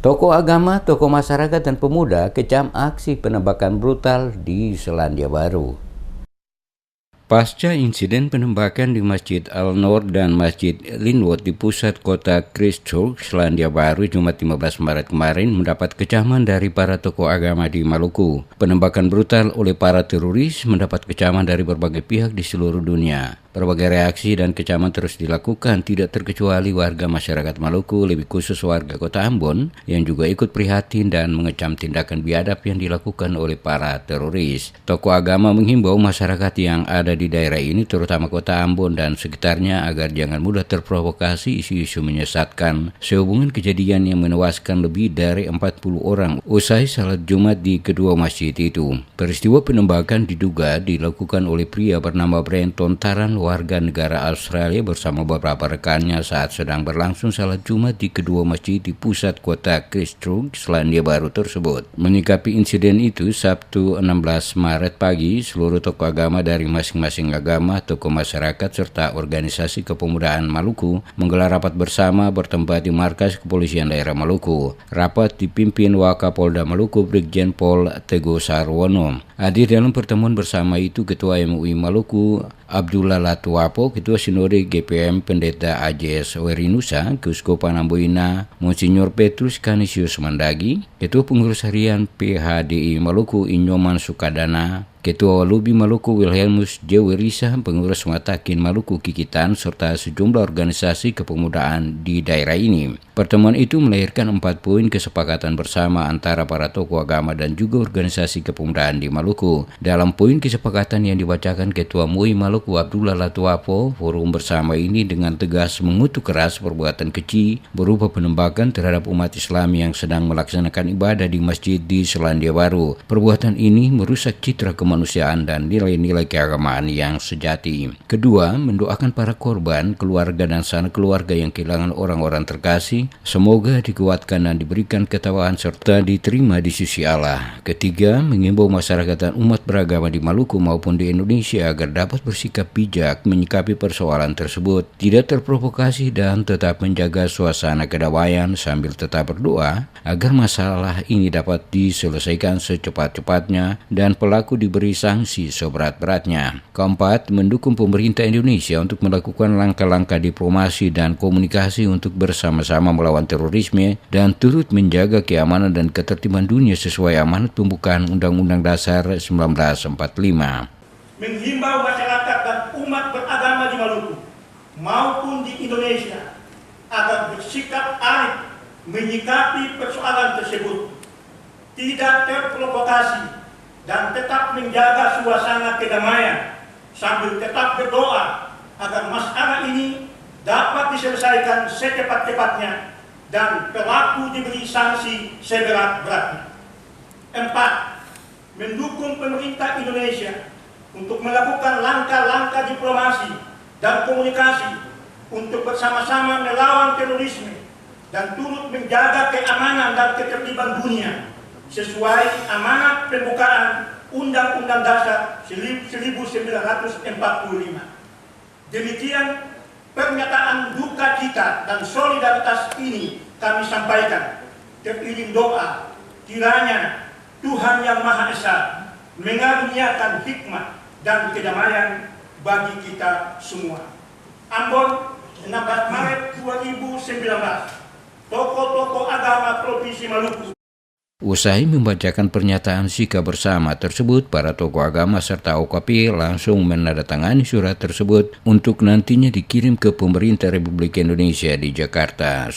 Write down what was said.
Tokoh agama, tokoh masyarakat, dan pemuda kecam aksi penembakan brutal di Selandia Baru. Pasca insiden penembakan di Masjid Al-Noor dan Masjid Linwood di pusat kota Christchurch, Selandia Baru, Jumat 15 Maret kemarin mendapat kecaman dari para tokoh agama di Maluku. Penembakan brutal oleh para teroris mendapat kecaman dari berbagai pihak di seluruh dunia. Berbagai reaksi dan kecaman terus dilakukan, tidak terkecuali warga masyarakat Maluku, lebih khusus warga kota Ambon, yang juga ikut prihatin dan mengecam tindakan biadab yang dilakukan oleh para teroris. Tokoh agama menghimbau masyarakat yang ada di daerah ini, terutama kota Ambon dan sekitarnya, agar jangan mudah terprovokasi isu-isu menyesatkan sehubungan kejadian yang menewaskan lebih dari 40 orang usai salat Jumat di kedua masjid itu. Peristiwa penembakan diduga dilakukan oleh pria bernama Brenton Taran, warga negara Australia, bersama beberapa rekannya saat sedang berlangsung salat Jumat di kedua masjid di pusat kota Christchurch, Selandia Baru tersebut. Menyikapi insiden itu, Sabtu 16 Maret pagi, seluruh tokoh agama dari masing-masing agama, tokoh masyarakat, serta organisasi kepemudaan Maluku menggelar rapat bersama bertempat di markas kepolisian daerah Maluku. Rapat dipimpin Wakapolda Maluku, Brigjen Pol Teguh Sarwono. Hadir dalam pertemuan bersama itu Ketua MUI Maluku Abdullah Latuapo, Ketua Sinode GPM Pendeta AJS Werinusa, Keuskupan Amboina Monsinyur Petrus Canisius Mandagi, Ketua Pengurus Harian PHDI Maluku Inyoman Sukadana, Ketua Walubi Maluku Wilhelmus Jewerisa, Pengurus Matakin Maluku Kikitan, serta sejumlah organisasi kepemudaan di daerah ini. Pertemuan itu melahirkan 4 poin kesepakatan bersama antara para tokoh agama dan juga organisasi kepemudaan di Maluku. Dalam poin kesepakatan yang dibacakan Ketua MUI Maluku Abdullah Latuapo, forum bersama ini dengan tegas mengutuk keras perbuatan keji berupa penembakan terhadap umat Islam yang sedang melaksanakan ibadah di masjid di Selandia Baru. Perbuatan ini merusak citra kemanusiaan dan nilai-nilai keagamaan yang sejati. Kedua, mendoakan para korban, keluarga dan sanak keluarga yang kehilangan orang-orang terkasih, semoga dikuatkan dan diberikan ketabahan serta diterima di sisi Allah. Ketiga, mengimbau masyarakat dan umat beragama di Maluku maupun di Indonesia agar dapat bersikap bijak menyikapi persoalan tersebut, tidak terprovokasi dan tetap menjaga suasana kedamaian sambil tetap berdoa agar masalah ini dapat diselesaikan secepat-cepatnya dan pelaku diberi sanksi seberat-beratnya. Keempat, mendukung pemerintah Indonesia untuk melakukan langkah-langkah diplomasi dan komunikasi untuk bersama-sama melawan terorisme dan turut menjaga keamanan dan ketertiban dunia sesuai amanat pembukaan Undang-Undang Dasar 1945. Menghimbau masyarakat dan umat beragama di Maluku maupun di Indonesia agar bersikap arif menyikapi persoalan tersebut, tidak terprovokasi dan tetap menjaga suasana kedamaian sambil tetap berdoa agar masalah ini dapat diselesaikan secepat-cepatnya dan pelaku diberi sanksi seberat-beratnya. 4. Mendukung pemerintah Indonesia untuk melakukan langkah-langkah diplomasi dan komunikasi untuk bersama-sama melawan terorisme dan turut menjaga keamanan dan ketertiban dunia sesuai amanat pembukaan Undang-Undang Dasar 1945. Demikian pernyataan duka cita dan solidaritas ini kami sampaikan, teriring doa kiranya Tuhan Yang Maha Esa mengaruniakan hikmah dan kedamaian bagi kita semua. Ambon, 16 Maret 2019. Tokoh-tokoh agama Provinsi Maluku. Usai membacakan pernyataan sikap bersama tersebut, para tokoh agama serta OKP langsung menandatangani surat tersebut untuk nantinya dikirim ke pemerintah Republik Indonesia di Jakarta.